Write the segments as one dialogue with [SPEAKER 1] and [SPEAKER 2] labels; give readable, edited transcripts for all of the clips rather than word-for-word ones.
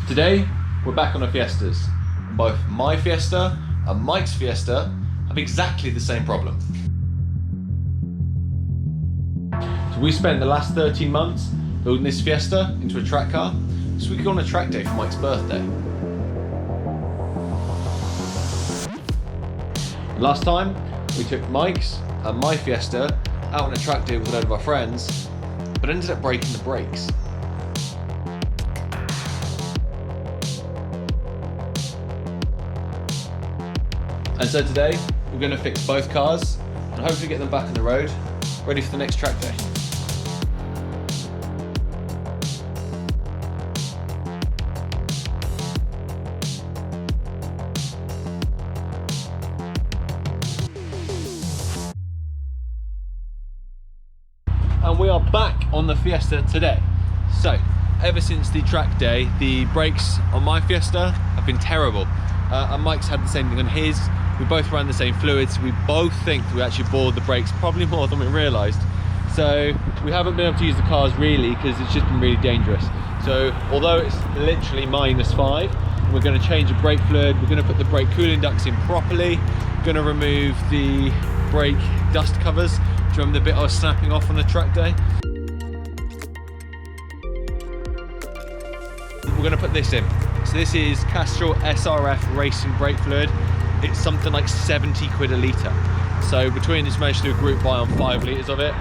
[SPEAKER 1] Today, we're back on the Fiestas. Both my Fiesta and Mike's Fiesta have exactly the same problem. So we spent the last 13 months building this Fiesta into a track car so we could go on a track day for Mike's birthday. Last time, we took Mike's and my Fiesta out on a track day with a load of our friends, but ended up breaking the brakes. And so today, we're going to fix both cars and hopefully get them back on the road, ready for the next track day. And we are back on the Fiesta today. So, ever since the track day, the brakes on my Fiesta have been terrible. And Mike's had the same thing on his. We both ran the same fluids. We both think we actually bored the brakes probably more than we realised. So we haven't been able to use the cars really because it's just been really dangerous. So although it's literally -5, we're going to change the brake fluid. We're going to put the brake cooling ducts in properly. We're going to remove the brake dust covers. Do you remember the bit I was snapping off on the track day? We're going to put this in. So this is Castrol SRF Racing Brake Fluid. It's something like 70 quid a litre. So between us, managed to do a group buy on 5 litres of it.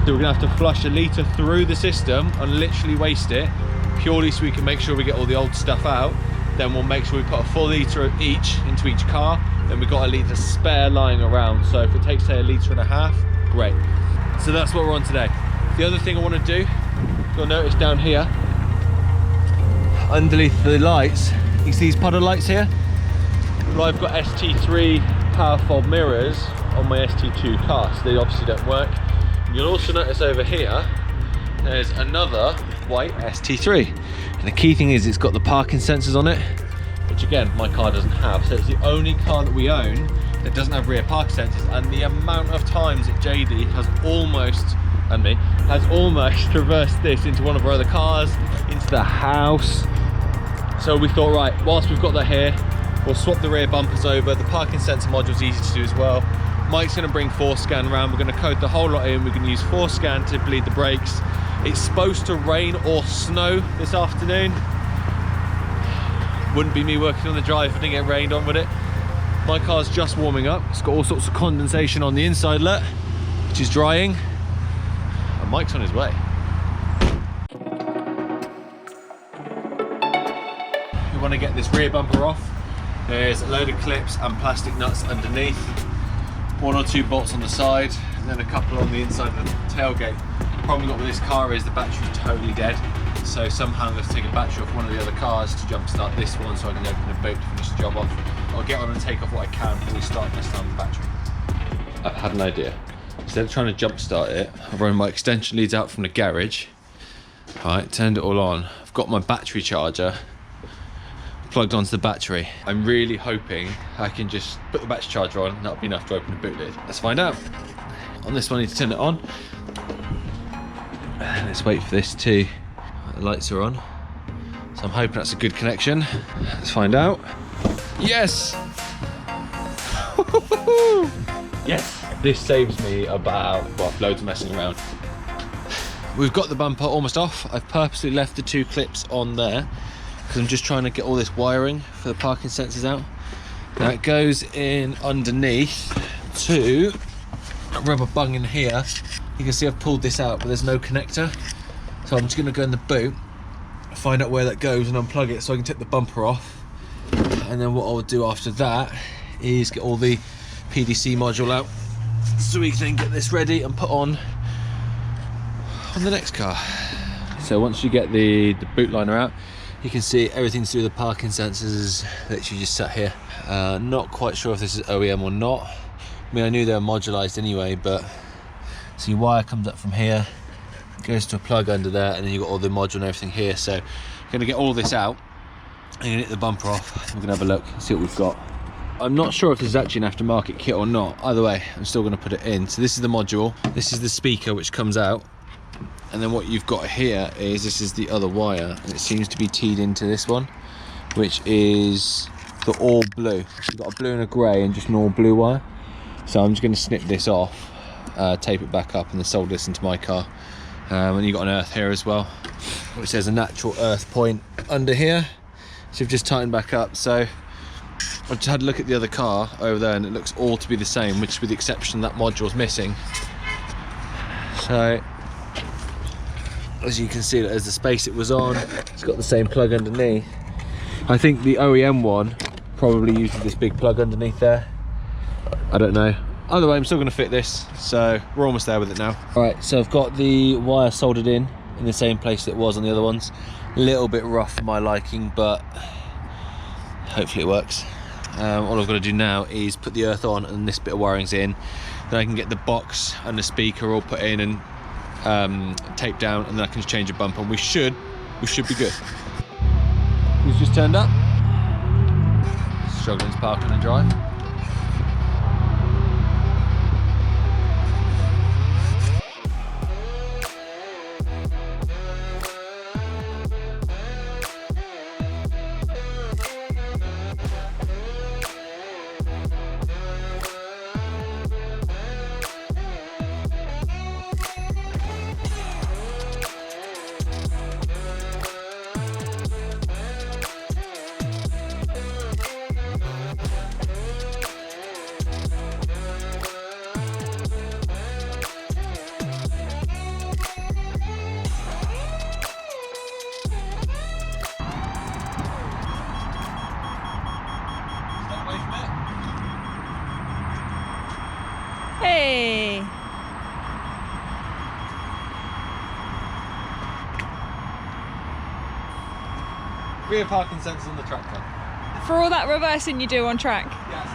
[SPEAKER 1] So we're gonna have to flush a litre through the system and literally waste it, purely so we can make sure we get all the old stuff out. Then we'll make sure we put a full litre of each into each car. Then we've got a litre spare lying around. So if it takes, say, 1.5 litres, great. So that's what we're on today. The other thing I wanna do, you'll notice down here, underneath the lights, you see these puddle lights here? Well, I've got ST3 power fob mirrors on my ST2 car, so they obviously don't work. And you'll also notice over here, there's another white ST3. And the key thing is it's got the parking sensors on it, which again, my car doesn't have. So it's the only car that we own that doesn't have rear parking sensors. And the amount of times that JD has almost, and me, has almost traversed this into one of our other cars, into the house. So we thought, right, whilst we've got that here, we'll swap the rear bumpers over. The parking sensor module's easy to do as well. Mike's gonna bring 4Scan around. We're gonna code the whole lot in. We're gonna use 4Scan to bleed the brakes. It's supposed to rain or snow this afternoon. Wouldn't be me working on the drive if it didn't get rained on, would it? My car's just warming up. It's got all sorts of condensation on the inside, look, which is drying. And Mike's on his way. We wanna get this rear bumper off. There's a load of clips and plastic nuts underneath, 1 or 2 bolts on the side, and then a couple on the inside of the tailgate. The problem we've got with this car is the battery's totally dead, so somehow I'm going to take a battery off one of the other cars to jumpstart this one so I can open the boot to finish the job off. I'll get on and take off what I can before we start messing on the battery. I've had an idea. Instead of trying to jumpstart it, I've run my extension leads out from the garage. Right, turned it all on. I've got my battery charger plugged onto the battery. I'm really hoping I can just put the battery charger on and that'll be enough to open the boot lid. Let's find out. On this one, I need to turn it on. Let's wait for this to, the lights are on. So I'm hoping that's a good connection. Let's find out. Yes! Yes! This saves me about, well, loads of messing around. We've got the bumper almost off. I've purposely left the 2 clips on there because I'm just trying to get all this wiring for the parking sensors out. Now it goes in underneath to a rubber bung in here. You can see I've pulled this out, but there's no connector. So I'm just gonna go in the boot, find out where that goes and unplug it so I can take the bumper off. And then what I'll do after that is get all the PDC module out so we can then get this ready and put on the next car. So once you get the boot liner out, you can see everything to do with the parking sensors is literally just sat here. Not quite sure if this is OEM or not. I mean, I knew they were modularized anyway, but see, wire comes up from here, goes to a plug under there, and then you've got all the module and everything here. So I'm gonna get all this out, I'm gonna hit the bumper off, we're gonna have a look, see what we've got. I'm not sure if this is actually an aftermarket kit or not. Either way, I'm still gonna put it in. So this is the module, this is the speaker which comes out, and then what you've got here is, this is the other wire, and it seems to be teed into this one, which is the all blue. So you've got a blue and a grey and just an all blue wire. So I'm just going to snip this off, tape it back up, and then solder this into my car. And you've got an earth here as well, which there's a natural earth point under here. So you've just tightened back up. So I've just had a look at the other car over there, and it looks all to be the same, which with the exception that module's missing. So as you can see, there's the space it was on. It's got the same plug underneath. I think the OEM one probably uses this big plug underneath there. I don't know. Either way, I'm still going to fit this, so we're almost there with it now. All right, so I've got the wire soldered in the same place that it was on the other ones. A little bit rough for my liking, but hopefully it works. All I've got to do now is put the earth on, and this bit of wiring's in. Then I can get the box and the speaker all put in and taped down, and then I can just change a bumper, and we should be good. Who's just turned up? Struggling to park and drive.
[SPEAKER 2] Hey!
[SPEAKER 1] Rear parking sensors on the tractor.
[SPEAKER 2] For all that reversing you do on track?
[SPEAKER 1] Yes.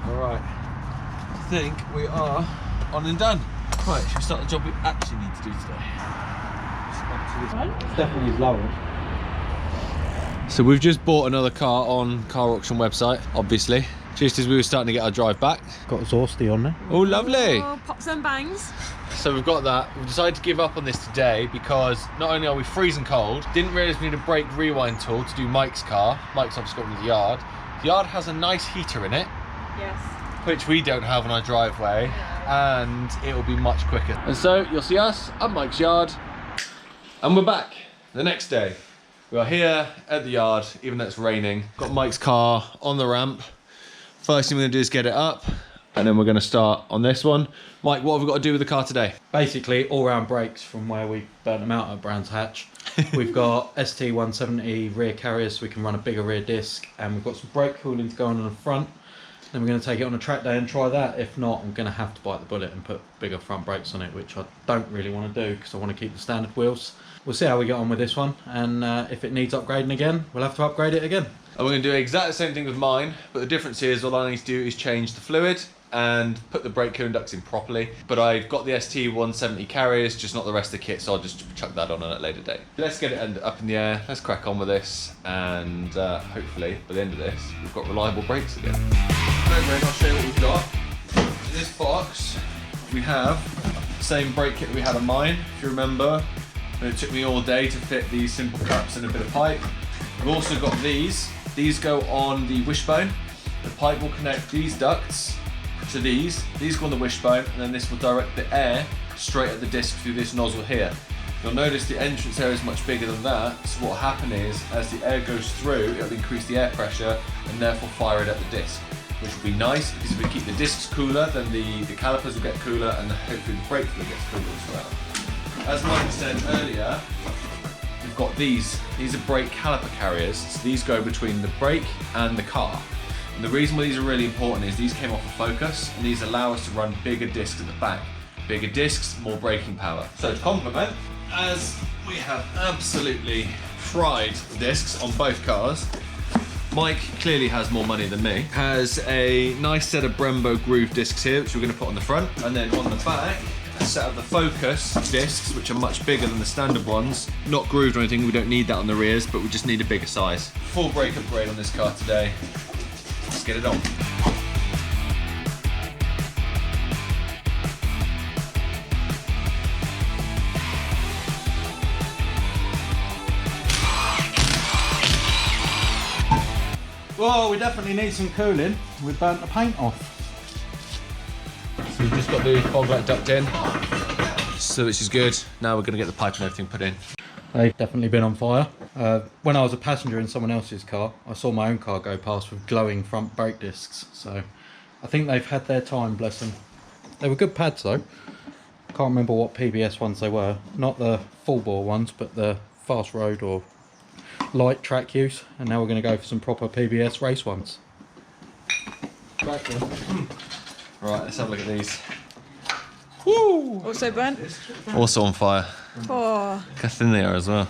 [SPEAKER 1] Alright. I think we are on and done. Right, should we start the job we actually need to do today? It's definitely lowered. So we've just bought another car on car auction website, obviously. Just as we were starting to get our drive back.
[SPEAKER 3] Got exhausty on there.
[SPEAKER 1] Oh, lovely.
[SPEAKER 2] Oh, pops and bangs.
[SPEAKER 1] So we've got that. We've decided to give up on this today because not only are we freezing cold, didn't realise we need a brake rewind tool to do Mike's car. Mike's obviously got one in the yard. The yard has a nice heater in it.
[SPEAKER 2] Yes.
[SPEAKER 1] Which we don't have on our driveway, and it will be much quicker. And so you'll see us at Mike's yard, and we're back the next day. We are here at the yard, even though it's raining. Got Mike's car on the ramp. First thing we're gonna do is get it up, and then we're gonna start on this one. Mike, what have we got to do with the car today?
[SPEAKER 3] Basically, all-round brakes from where we burnt them out at Brands Hatch. We've got ST 170 rear carriers, so we can run a bigger rear disc, and we've got some brake cooling to go on the front. Then we're going to take it on a track day and try that. If not, I'm going to have to bite the bullet and put bigger front brakes on it, which I don't really want to do because I want to keep the standard wheels. We'll see how we get on with this one, and if it needs upgrading again, we'll have to upgrade it again.
[SPEAKER 1] And we're going to do exactly the same thing with mine, but the difference is all I need to do is change the fluid and put the brake cooling ducts in properly. But I've got the ST 170 carriers, just not the rest of the kit, so I'll just chuck that on at a later date. Let's get it up in the air, let's crack on with this, and hopefully by the end of this we've got reliable brakes again. I'll show you what we've got. In this box we have the same brake kit that we had on mine, if you remember. And it took me all day to fit these simple cups and a bit of pipe. We've also got these. These go on the wishbone. The pipe will connect these ducts to these. These go on the wishbone, and then this will direct the air straight at the disc through this nozzle here. You'll notice the entrance area is much bigger than that, so what will happen is, as the air goes through, it'll increase the air pressure and therefore fire it at the disc, which will be nice because if we keep the discs cooler, then the calipers will get cooler, and hopefully the brake fluid gets cooler as well. As Mike said earlier, we've got these. These are brake caliper carriers, so these go between the brake and the car. And the reason why these are really important is these came off a Focus, and these allow us to run bigger discs at the back. Bigger discs, more braking power. So to complement, as we have absolutely fried the discs on both cars, Mike clearly has more money than me. Has a nice set of Brembo groove discs here, which we're going to put on the front, and then on the back, a set of the Focus discs, which are much bigger than the standard ones. Not grooved or anything, we don't need that on the rears, but we just need a bigger size. Full brake upgrade on this car today. Let's get it on.
[SPEAKER 3] Well, we definitely need some cooling. We've burnt the paint off.
[SPEAKER 1] So we've just got the fog light duct in, so which is good. Now we're going to get the pipe and everything put in.
[SPEAKER 3] They've definitely been on fire. When I was a passenger in someone else's car, I saw my own car go past with glowing front brake discs. So I think they've had their time, bless them. They were good pads though. Can't remember what PBS ones they were. Not the full bore ones, but the fast road or light track use. And now we're going to go for some proper PBS race ones.
[SPEAKER 1] Right, let's have a look at these.
[SPEAKER 2] Woo! Also burnt.
[SPEAKER 1] Also on fire.
[SPEAKER 2] Oh.
[SPEAKER 1] Look how thin they are as well.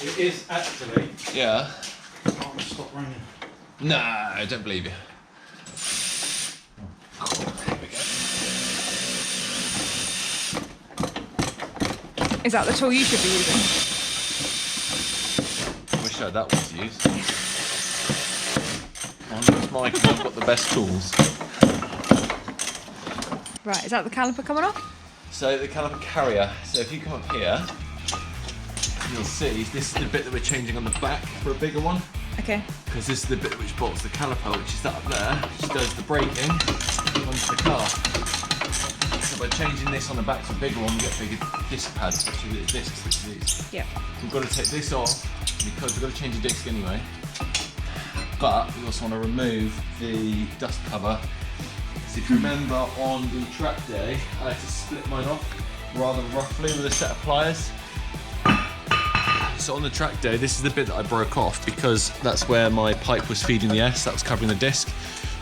[SPEAKER 3] It is actually...
[SPEAKER 1] Yeah.
[SPEAKER 3] Oh, it's stopped raining.
[SPEAKER 1] No, I don't believe you. There we go.
[SPEAKER 2] Is that the tool you should be using?
[SPEAKER 1] I wish I had that one to use. It's Mike, I've got the best tools.
[SPEAKER 2] Right, is that the caliper coming off?
[SPEAKER 1] So the caliper carrier, so if you come up here, you'll see this is the bit that we're changing on the back for a bigger one.
[SPEAKER 2] Okay.
[SPEAKER 1] Because this is the bit which bolts the caliper, which is that up there, which does the braking onto the car. So by changing this on the back to a bigger one, we get bigger disc pads, especially the discs, which are these.
[SPEAKER 2] Yeah.
[SPEAKER 1] So we've got to take this off because we've got to change the disc anyway. But we also want to remove the dust cover. So if you remember on the track day, I had to split mine off rather roughly with a set of pliers. So on the track day, this is the bit that I broke off because that's where my pipe was feeding the S, that was covering the disc.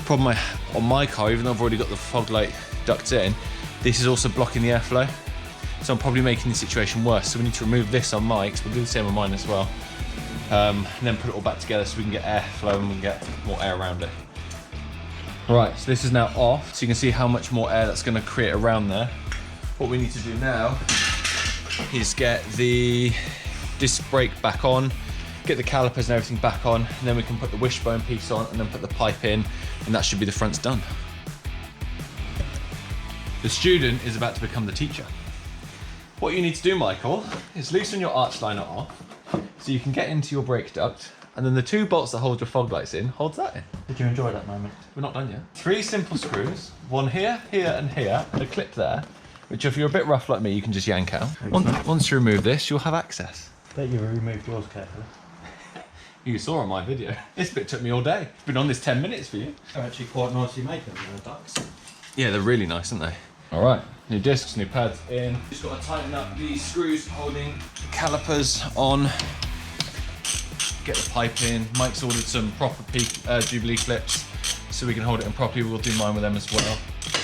[SPEAKER 1] Problem on my car, even though I've already got the fog light duct in, this is also blocking the airflow. So I'm probably making the situation worse. So we need to remove this on Mike's, we'll do the same on mine as well. And then put it all back together so we can get airflow and we can get more air around it. Right, so this is now off, so you can see how much more air that's going to create around there. What we need to do now is get the disc brake back on, get the calipers and everything back on, and then we can put the wishbone piece on and then put the pipe in, and that should be the fronts done. The student is about to become the teacher. What you need to do, Michael, is loosen your arch liner off, so you can get into your brake duct, and then the two bolts that hold your fog lights in, holds that in.
[SPEAKER 3] Did you enjoy that moment?
[SPEAKER 1] We're not done yet. 3 simple screws, one here, here, and here, and a clip there, which if you're a bit rough like me, you can just yank out. Once you remove this, you'll have access.
[SPEAKER 3] Bet you removed yours carefully.
[SPEAKER 1] You saw on my video. This bit took me all day. It's been on this 10 minutes for you.
[SPEAKER 3] They're actually quite nicely made, them ducts.
[SPEAKER 1] Yeah, they're really nice, aren't they? All right, new discs, new pads in. Just got to tighten up these screws holding the calipers on. Get the pipe in. Mike's ordered some proper Jubilee clips so we can hold it in properly. We'll do mine with them as well.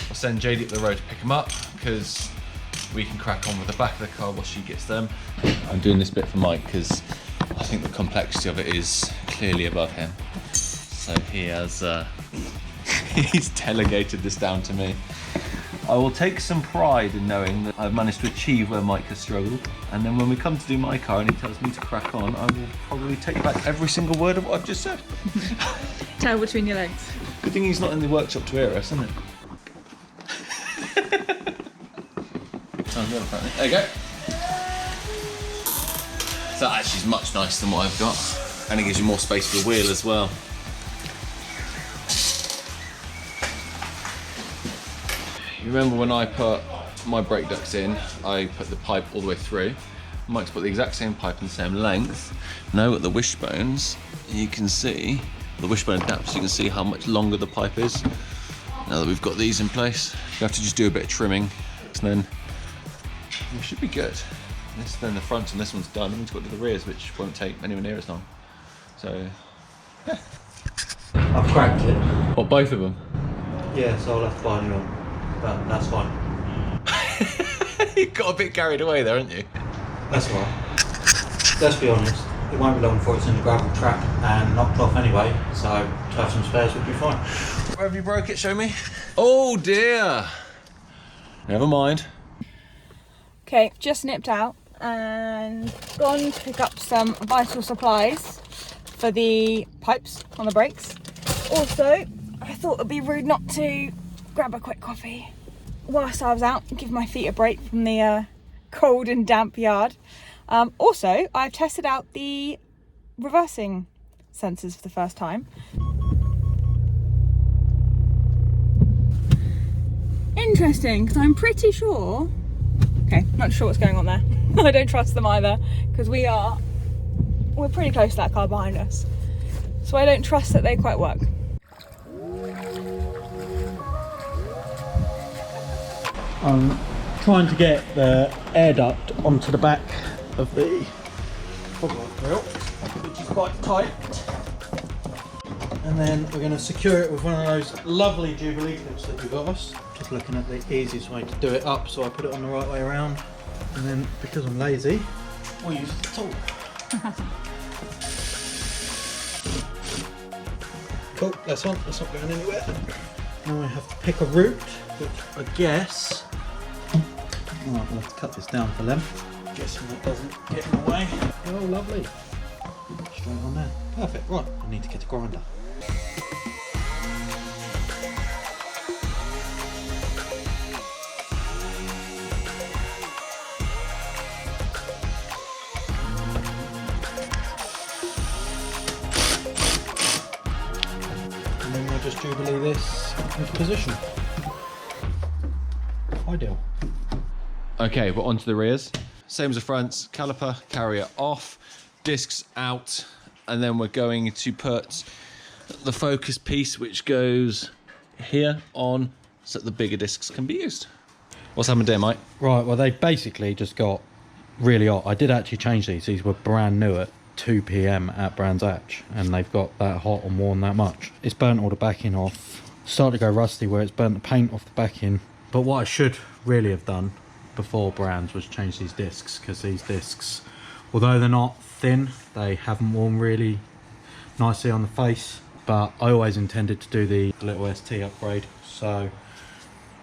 [SPEAKER 1] I'll send JD up the road to pick them up because we can crack on with the back of the car while she gets them. I'm doing this bit for Mike because I think the complexity of it is clearly above him. So he has, he's delegated this down to me. I will take some pride in knowing that I've managed to achieve where Mike has struggled. And then when we come to do my car and he tells me to crack on, I will probably take back every single word of what I've just said.
[SPEAKER 2] Tail between your legs.
[SPEAKER 1] Good thing he's not in the workshop to hear us, isn't it? There you go. So that actually is much nicer than what I've got. And it gives you more space for the wheel as well. You remember when I put my brake ducts in, I put the pipe all the way through. Mike's put the exact same pipe and the same length. Now at the wishbones, you can see, the wishbone adapters, you can see how much longer the pipe is. Now that we've got these in place, you have to just do a bit of trimming, and then we should be good. This then the front and this one's done, and we've got to do the rears, which won't take anywhere near as long. So, yeah.
[SPEAKER 3] I've cracked it.
[SPEAKER 1] What, both of them?
[SPEAKER 3] Yeah, so I'll have to buy a new one. But that's fine.
[SPEAKER 1] You got a bit carried away there, haven't you?
[SPEAKER 3] That's all right. Let's be honest, it won't be long before it's in the gravel trap and knocked off anyway, so to have some spares would be fine.
[SPEAKER 1] Where have you broke it? Show me. Oh dear. Never mind.
[SPEAKER 2] Okay, just nipped out and gone to pick up some vital supplies for the pipes on the brakes. Also, I thought it'd be rude not to grab a quick coffee whilst I was out and give my feet a break from the cold and damp yard. Also, I've tested out the reversing sensors for the first time. Interesting, because I'm pretty sure... Okay, not sure what's going on there. I don't trust them either, because we're pretty close to that car behind us. So I don't trust that they quite work.
[SPEAKER 3] I'm trying to get the air duct onto the back of the fog grill, which is quite tight. And then we're going to secure it with one of those lovely Jubilee clips that you got us. Just looking at the easiest way to do it up, so I put it on the right way around. And then, because I'm lazy, I'll use the tool. Cool, that's on, that's not going anywhere. Now I have to pick a route, which I guess... Oh, I'll have to cut this down for them. Guessing that doesn't get in the way. Oh, lovely. Straight on there. Perfect. Right, I need to get a grinder. And then we'll just Jubilee this into position. Ideal.
[SPEAKER 1] Okay, we're onto the rears. Same as the fronts, caliper, carrier off, discs out, and then we're going to put the focus piece which goes here on so that the bigger discs can be used. What's happened there, Mike?
[SPEAKER 3] Right, well, they basically just got really hot. I did actually change these. These were brand new at 2 p.m. at Brands Hatch, and they've got that hot and worn that much. It's burnt all the backing off. Started to go rusty where it's burnt the paint off the backing. But what I should really have done before Brands was change these discs, because these discs, although they're not thin, they haven't worn really nicely on the face. But I always intended to do the little ST upgrade, so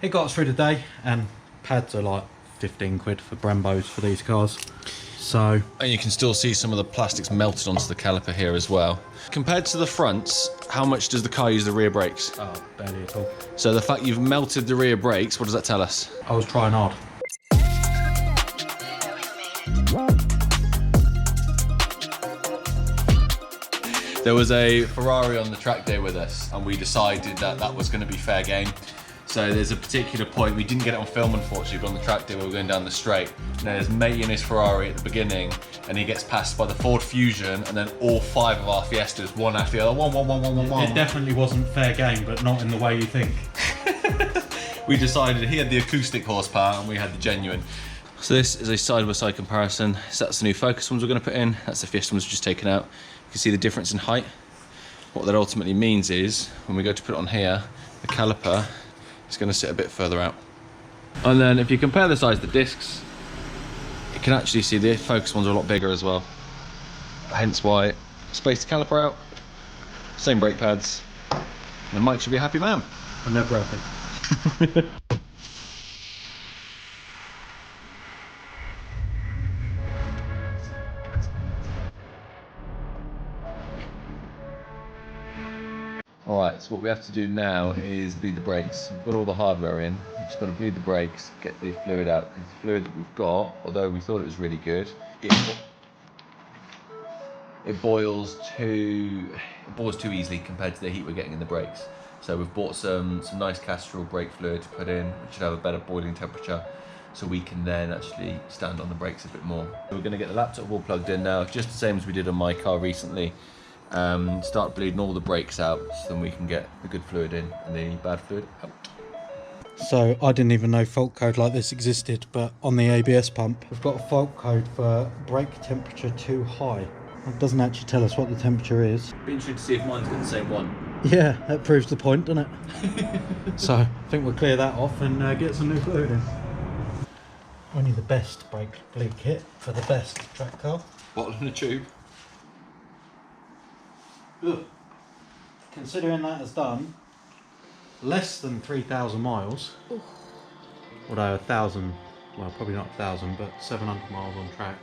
[SPEAKER 3] it got us through the day. And pads are like 15 quid for Brembos for these cars. So,
[SPEAKER 1] and you can still see some of the plastics melted onto the caliper here as well. Compared to the fronts, how much does the car use the rear brakes?
[SPEAKER 3] oh, barely at all.
[SPEAKER 1] So the fact you've melted the rear brakes, what does that tell us?
[SPEAKER 3] I was trying hard.
[SPEAKER 1] There was a Ferrari on the track day with us, and we decided that that was going to be fair game. So there's a particular point, we didn't get it on film unfortunately, but on the track day we were going down the straight. And there's Mate in his Ferrari at the beginning, and he gets passed by the Ford Fusion, and then all 5 of our Fiestas, one after the other, one.
[SPEAKER 3] It definitely wasn't fair game, but not in the way you think.
[SPEAKER 1] We decided he had the acoustic horsepower and we had the genuine. So this is a side-by-side comparison. So that's the new Focus ones we're going to put in. That's the Fiesta ones we've just taken out. You can see the difference in height. What that ultimately means is, when we go to put it on here, the caliper is going to sit a bit further out. And then if you compare the size of the discs, you can actually see the Focus ones are a lot bigger as well. Hence why space the caliper out, same brake pads, and Mike should be a happy man.
[SPEAKER 3] I'm never happy.
[SPEAKER 1] Alright, so what we have to do now is bleed the brakes. We've got all the hardware in, we've just got to bleed the brakes, get the fluid out. The fluid that we've got, although we thought it was really good, it boils too easily compared to the heat we're getting in the brakes. So we've bought some nice Castrol brake fluid to put in, which should have a better boiling temperature, so we can then actually stand on the brakes a bit more. We're going to get the laptop all plugged in now, just the same as we did on my car recently. Start bleeding all the brakes out, so then we can get the good fluid in and the bad fluid out.
[SPEAKER 3] So I didn't even know fault code like this existed, but on the ABS pump we've got a fault code for brake temperature too high. It doesn't actually tell us what the temperature is.
[SPEAKER 1] Be interested to see if mine's got the same one.
[SPEAKER 3] Yeah, that proves the point, doesn't it? So I think we'll clear that off and get some new fluid in. Only the best brake bleed kit for the best track car.
[SPEAKER 1] Bottle in a tube.
[SPEAKER 3] Ugh. Considering that has done less than 3,000 miles, although 1,000, well probably not 1,000, but 700 miles on track.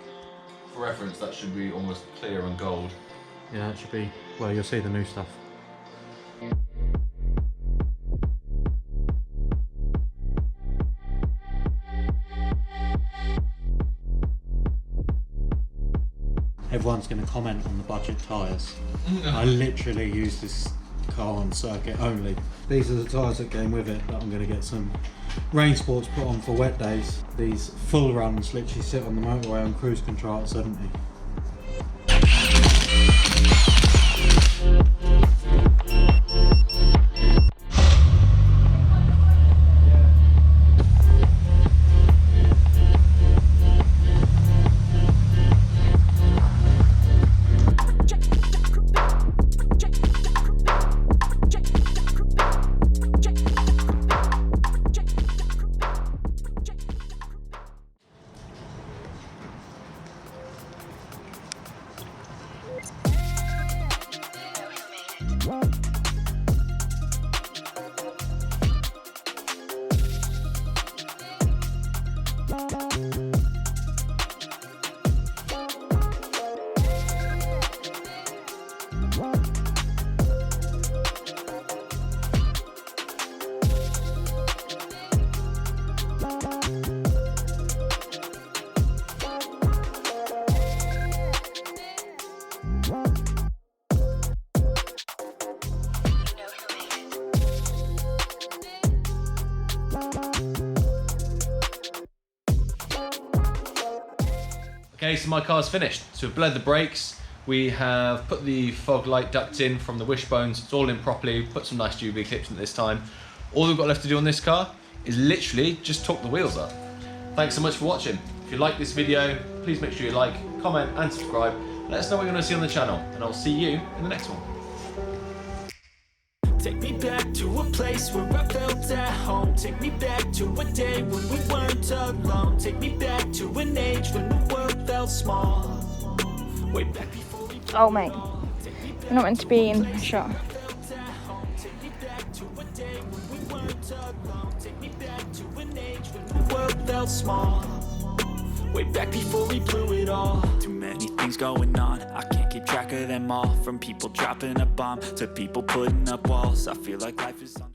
[SPEAKER 1] For reference, that should be almost clear and gold.
[SPEAKER 3] Yeah, it should be, well you'll see the new stuff. everyone's going to comment on the budget tyres. I literally use this car on circuit only. These are the tyres that came with it that I'm going to get some rain sports put on for wet days. These full runs literally sit on the motorway on cruise control at 70.
[SPEAKER 1] Okay, so my car's finished. So we've bled the brakes, we have put the fog light ducts in from the wishbones, it's all in properly, put some nice UV clips in this time. All we've got left to do on this car is literally just torque the wheels up. Thanks so much for watching. If you like this video, please make sure you like, comment and subscribe. Let us know what you want to see on the channel, and I'll see you in the next one.
[SPEAKER 4] Take me back to a place where I felt at home. Take me back to a day when we weren't alone. Take me back to an age when the world felt small. Way back before we
[SPEAKER 2] Oh mate, we're not meant to be in the shot.
[SPEAKER 4] Take me back to a day when we weren't alone. Take me back to an age when the world felt small. Way back before we blew it all. Too many things going on, I can't keep track of them all. From people dropping a bomb to people putting up walls, I feel like life is on